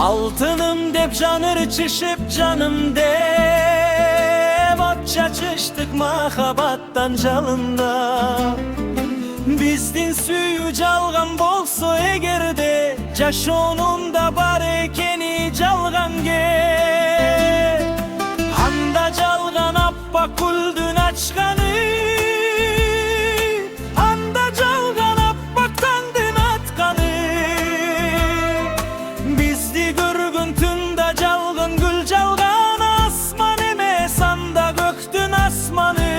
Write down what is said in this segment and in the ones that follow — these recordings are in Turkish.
Altınım dep canır çişip canım dep Atça çıştık mahabattan jalında. Bizdin süyü jalgan bolso egerde, Jaşonunda bar ekeni jalgan ge. Handa jalgan appa kuldun açkanı, Handa jalgan appa tandın atkanı. Bizdi görgün tunda jalgın gül jalgan, Asman emes anda göktün asmanı.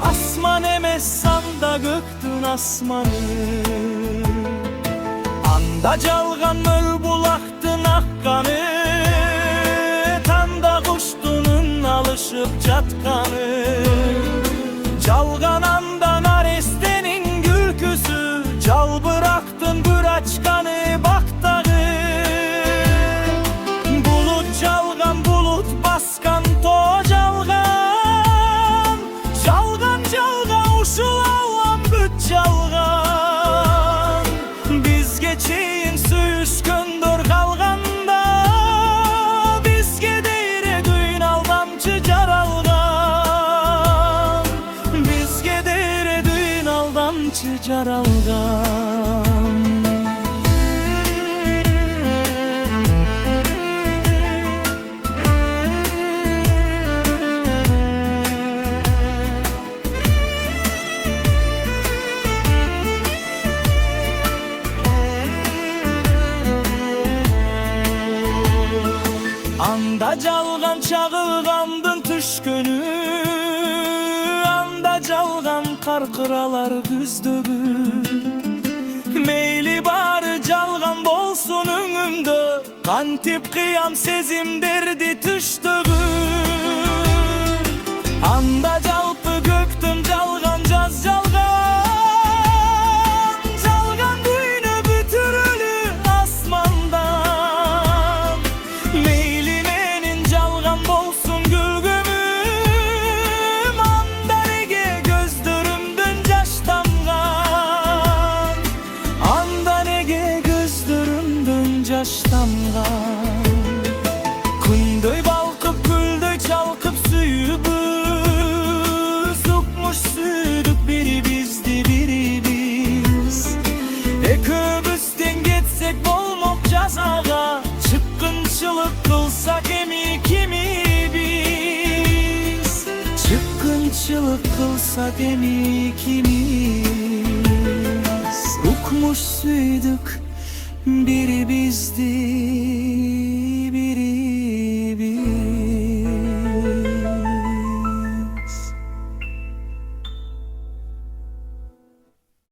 Asman emes anda göktün asmanı. Anda jalgan möl bulaktın akkanı, Tanda kuştunun alışıp jatkanı. Jalgan anda narestenin gülküsü, Jal bıraktın bir açkanı baktağı. Bulut jalgan bulut baskan to jalgan, Jalgan jalgan uşul avam büt jalgan. Biz geçeyin süyüşkündür kalganda, Bizge deyre düğün aldamçı jaralgan. Bizge deyre düğün aldamçı jaralgan. Anda jalgan çağılgandın tüşkünü, Anda jalgan karkıralar güzdögü. Meyli bari jalgan bolsun öňümde, Kantip kıyam sezim derdi tüştögü. Anda jalpı göktüm jalgan jaz jalgan, Jalgan düýnü bütürülü asmandan. Meyli menin jalgan bolsun gülgümüm, Anda nege gözlörümdün jaş damgan, Anda nege gözlörümdün jaş damgan. Kundoy balkıp güldoy çalkıp süýübüz, Ukmuş süýdük biri bizdi biri biz. Eköbüzden getsek bolmok jazaga, Çıkkınçılık kılsak emi kimi biz. Çıkkınçılık kılsak emi ikimiz. Ukmuş süydük biri bizdi